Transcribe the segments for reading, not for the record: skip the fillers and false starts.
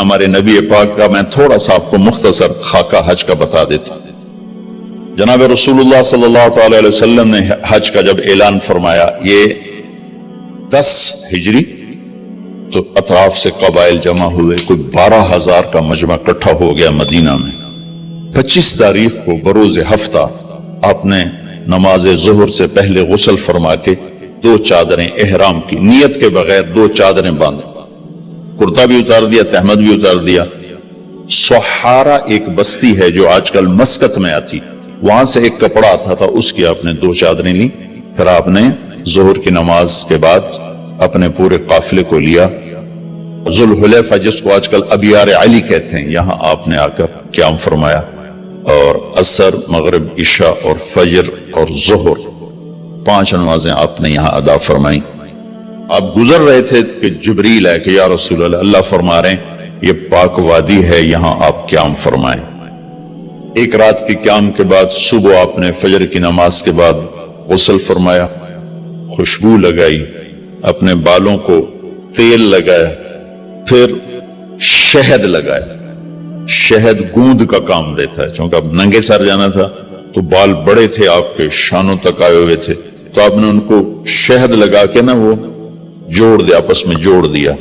ہمارے نبی پاک کا میں تھوڑا سا آپ کو مختصر خاکہ حج کا بتا دیتا ہوں۔ جناب رسول اللہ صلی اللہ تعالی علیہ وسلم نے حج کا جب اعلان فرمایا، یہ 10 ہجری، تو اطراف سے قبائل جمع ہوئے، کوئی 12,000 کا مجمع اکٹھا ہو گیا مدینہ میں۔ 25 تاریخ کو بروز ہفتہ آپ نے نماز ظہر سے پہلے غسل فرما کے 2 چادریں احرام کی نیت کے بغیر 2 چادریں باندھ، کرتا بھی اتار دیا، تہمد بھی اتار دیا۔ سحارا ایک بستی ہے جو آج کل مسقط میں آتی، وہاں سے ایک کپڑا آتا تھا، اس کی آپ نے 2 چادریں لی۔ پھر آپ نے ظہر کی نماز کے بعد اپنے پورے قافلے کو لیا، ذوالحلیفہ جس کو آج کل ابیار علی کہتے ہیں، یہاں آپ نے آ کر قیام فرمایا، اور عصر، مغرب، عشاء اور فجر اور ظہر 5 نمازیں آپ نے یہاں ادا فرمائیں۔ آپ گزر رہے تھے کہ جبریل ہے کہ یا رسول اللہ، اللہ فرما رہے ہیں یہ پاک وادی ہے، یہاں آپ قیام فرمائیں۔ ایک رات کی قیام کے بعد صبح آپ نے فجر کی نماز کے بعد غسل فرمایا، خوشبو لگائی، اپنے بالوں کو تیل لگایا، پھر شہد لگایا۔ شہد گوند کا کام دیتا ہے، چونکہ اب ننگے سر جانا تھا تو بال بڑے تھے آپ کے، شانوں تک آئے ہوئے تھے، تو آپ نے ان کو شہد لگا کے نا وہ جوڑ دیا، آپس میں جوڑ دیا۔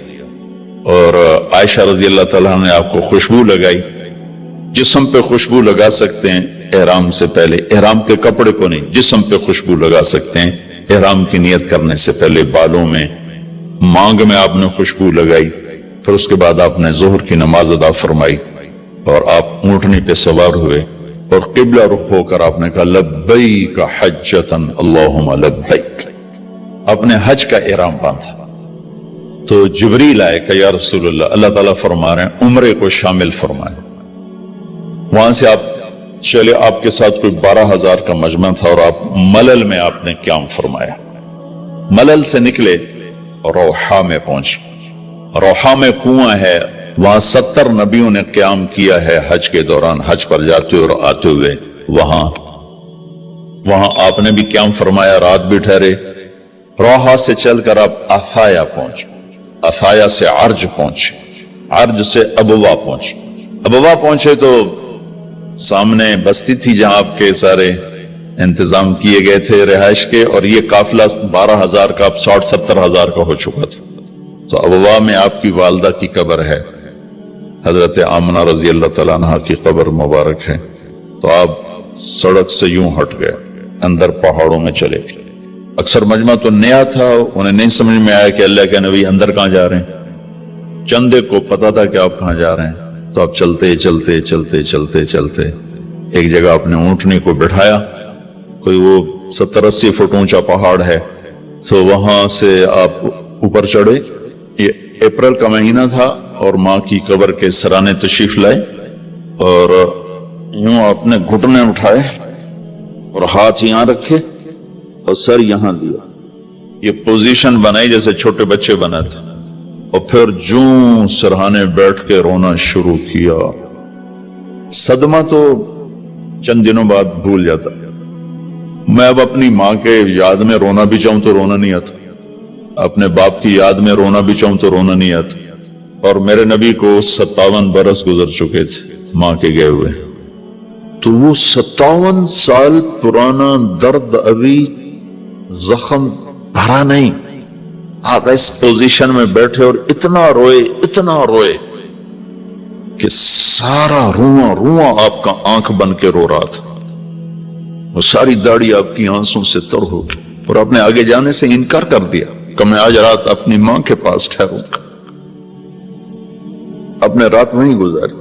اور عائشہ رضی اللہ تعالیٰ نے آپ کو خوشبو لگائی۔ جسم پہ خوشبو لگا سکتے ہیں احرام سے پہلے، احرام کے کپڑے کو نہیں، جسم پہ خوشبو لگا سکتے ہیں احرام کی نیت کرنے سے پہلے، بالوں میں، مانگ میں آپ نے خوشبو لگائی۔ پھر اس کے بعد آپ نے ظہر کی نماز ادا فرمائی، اور آپ اونٹنی پہ سوار ہوئے اور قبلہ رخ ہو کر آپ نے کہا لبیک حجۃ اللہم لبیک، اپنے حج کا احرام باندھا۔ تو جبریل آئے کہ یا رسول اللہ، اللہ تعالیٰ فرما رہے ہیں عمرے کو شامل فرمائے۔ وہاں سے آپ چلے، آپ کے ساتھ کوئی 12,000 کا مجمع تھا، اور آپ ملل میں آپ نے قیام فرمایا۔ ملل سے نکلے روحا میں پہنچے۔ روحا میں کنواں ہے، وہاں 70 نبیوں نے قیام کیا ہے حج کے دوران، حج پر جاتے اور آتے ہوئے۔ وہاں آپ نے بھی قیام فرمایا، رات بھی ٹھہرے۔ روحا سے چل کر آپ افایا پہنچے، افایا سے عرج پہنچے، عرج سے ابوا پہنچے۔ ابوا پہنچے تو سامنے بستی تھی جہاں آپ کے سارے انتظام کیے گئے تھے رہائش کے، اور یہ قافلہ 12,000 کا اب 60-70,000 کا ہو چکا تھا۔ تو ابوا میں آپ کی والدہ کی قبر ہے، حضرت آمنہ رضی اللہ تعالیٰ عنہ کی قبر مبارک ہے۔ تو آپ سڑک سے یوں ہٹ گئے، اندر پہاڑوں میں چلے گئے۔ اکثر مجمع تو نیا تھا، انہیں نہیں سمجھ میں آیا کہ اللہ کے نبی اندر کہاں جا رہے ہیں۔ چندے کو پتا تھا کہ آپ کہاں جا رہے ہیں، تو آپ چلتے چلتے چلتے چلتے چلتے ایک جگہ اپنے اونٹنی کو بٹھایا، کوئی وہ 70-80 فٹ اونچا پہاڑ ہے، تو وہاں سے آپ اوپر چڑھے۔ یہ اپریل کا مہینہ تھا، اور ماں کی قبر کے سرانے تشریف لائے، اور یوں اپنے گھٹنے اٹھائے اور ہاتھ یہاں رکھے اور سر یہاں دیا، یہ پوزیشن بنائی جیسے چھوٹے بچے بناتے، اور پھر جوں سرہانے بیٹھ کے رونا شروع کیا۔ صدمہ تو چند دنوں بعد بھول جاتا، میں اب اپنی ماں کے یاد میں رونا بھی چاہوں تو رونا نہیں آتا، اپنے باپ کی یاد میں رونا بھی چاہوں تو رونا نہیں آتا۔ اور میرے نبی کو 57 برس گزر چکے تھے ماں کے گئے ہوئے، تو وہ 57 سال پرانا درد ابھی زخم بھرا نہیں۔ آپ اس پوزیشن میں بیٹھے اور اتنا روئے کہ سارا رواں آپ کا آنکھ بن کے رو رہا تھا، وہ ساری داڑھی آپ کی آنسوں سے تر ہو گئی، اور آپ نے آگے جانے سے انکار کر دیا کہ میں آج رات اپنی ماں کے پاس ٹھہروں گا۔ اپنے رات وہیں گزاری۔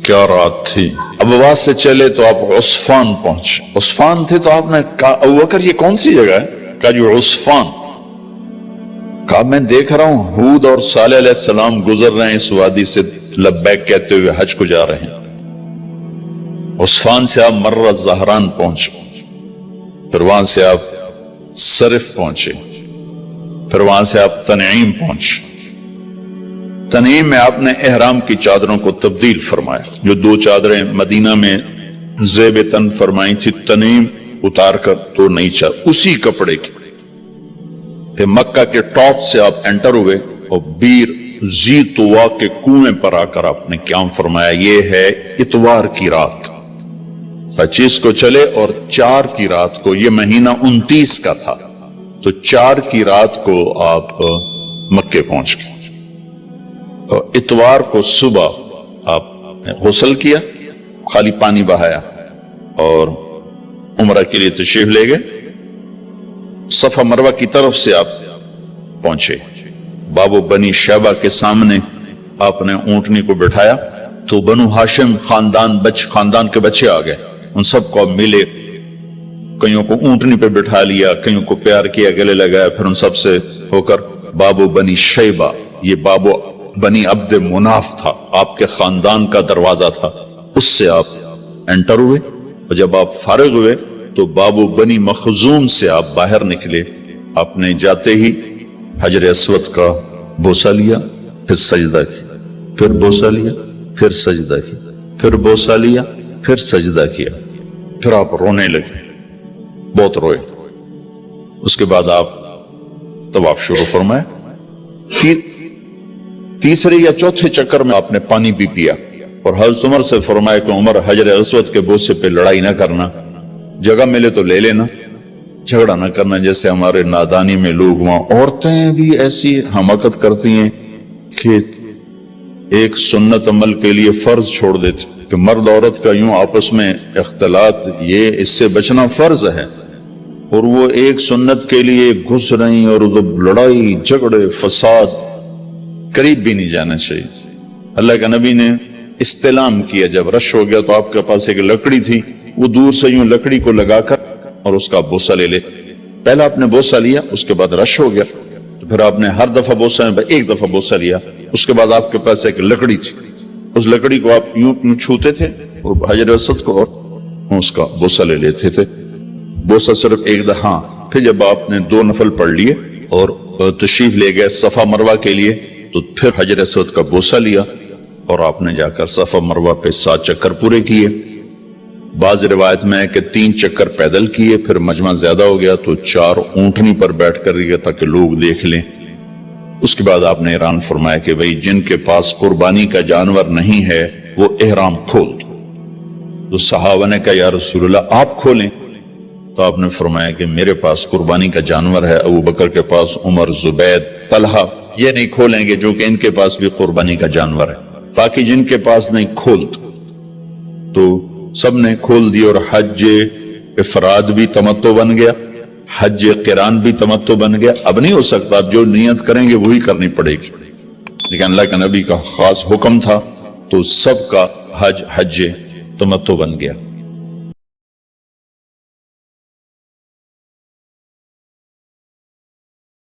کیا رات تھی۔ ابوا سے چلے تو آپ عصفان پہنچے۔ عصفان تھے تو آپ نے کہا ابوبکر یہ کون سی جگہ ہے؟ کہا جو عصفان۔ کہا میں دیکھ رہا ہوں ہود اور صالح علیہ السلام گزر رہے ہیں اس وادی سے، لبیک کہتے ہوئے حج کو جا رہے ہیں۔ عصفان سے آپ مر الزہران پہنچے، پھر وہاں سے آپ صرف پہنچے، پھر وہاں سے آپ تنعیم پہنچے۔ تنعیم میں آپ نے احرام کی چادروں کو تبدیل فرمایا، جو 2 چادریں مدینہ میں زیب تن فرمائی تھی، تنعیم اتار کر 2 نئی چادر اسی کپڑے کی۔ پھر مکہ کے ٹاپ سے آپ انٹر ہوئے اور بیر زی طوا کے کنویں پر آ کر آپ نے قیام فرمایا. یہ ہے اتوار کی رات. 25 کو چلے اور 4 کی رات کو، یہ مہینہ 29 کا تھا، تو 4 کی رات کو آپ مکے پہنچ گئے. اور اتوار کو صبح آپ نے غسل کیا، خالی پانی بہایا اور عمرہ کے لیے تشریف لے گئے. صفا مروہ کی طرف سے آپ پہنچے. بابو بنی شیبہ کے سامنے آپ نے اونٹنی کو بٹھایا تو بنو ہاشم خاندان کے بچے آ گئے. ان سب کو ملے، کئیوں کو اونٹنی پہ بٹھا لیا، کئیوں کو پیار کیا، گلے لگایا. پھر ان سب سے ہو کر بابو بنی شیبہ، یہ بابو بنی عبد مناف تھا، آپ کے خاندان کا دروازہ تھا، اس سے آپ انٹر ہوئے. اور جب آپ فارغ ہوئے تو بابو بنی مخزوم سے آپ باہر نکلے. آپ نے جاتے ہی حجر اسود کا بوسہ لیا، پھر سجدہ کیا، پھر بوسہ لیا، پھر سجدہ کیا، پھر بوسہ لیا، پھر سجدہ کیا. پھر آپ رونے لگے، بہت روئے. اس کے بعد آپ طواف شروع فرمائے. تیسرے یا چوتھے چکر میں آپ نے پانی بھی پیا اور حضرت عمر سے فرمایا کہ عمر، حجر اسود کے بوسے پہ لڑائی نہ کرنا، جگہ ملے تو لے لینا، جھگڑا نہ کرنا. جیسے ہمارے نادانی میں لوگ وہاں عورتیں بھی ایسی حماقت کرتی ہیں کہ ایک سنت عمل کے لیے فرض چھوڑ دیتے کہ مرد عورت کا یوں آپس میں اختلاط، یہ اس سے بچنا فرض ہے، اور وہ ایک سنت کے لیے گھس رہی اور لڑائی جھگڑے فساد، قریب بھی نہیں جانا چاہیے. اللہ کا نبی نے استلام کیا. جب رش ہو گیا تو آپ کے پاس ایک لکڑی تھی، وہ دور سے یوں لکڑی کو لگا کر اور اس کا بوسہ لے لے. پہلا آپ نے بوسہ لیا، اس کے بعد رش ہو گیا تو پھر آپ نے ہر دفعہ بوسہ ایک دفعہ بوسہ لیا. اس کے بعد آپ کے پاس ایک لکڑی تھی، اس لکڑی کو آپ یوں چھوتے تھے اور حجر اسود کو، اور اس کا بوسہ لے لیتے تھے. بوسہ صرف ایک دفعہ. پھر جب آپ نے 2 نفل پڑھ لیے اور تشریف لے گئے صفا مروہ کے لیے تو پھر حجر اسود کا بوسہ لیا اور آپ نے جا کر صفا مروہ پہ 7 چکر پورے کیے. بعض روایت میں ہے کہ 3 چکر پیدل کیے، پھر مجمع زیادہ ہو گیا تو 4 اونٹنی پر بیٹھ کر گئے تاکہ لوگ دیکھ لیں. اس کے بعد آپ نے اعلان فرمایا کہ بھئی جن کے پاس قربانی کا جانور نہیں ہے وہ احرام کھول دو. تو صحابہ نے کہا یا رسول اللہ آپ کھولیں. تو آپ نے فرمایا کہ میرے پاس قربانی کا جانور ہے، ابو بکر کے پاس، عمر، زبید، طلحہ یہ نہیں کھولیں گے جو کہ ان کے پاس بھی قربانی کا جانور ہے، باقی جن کے پاس نہیں کھول دو. تو سب نے کھول دی اور حج افراد بھی تمتع بن گیا، حج قران بھی تمتع بن گیا. اب نہیں ہو سکتا، جو نیت کریں گے وہی کرنی پڑے گی، لیکن اللہ کا نبی کا خاص حکم تھا تو سب کا حج تمتع بن گیا.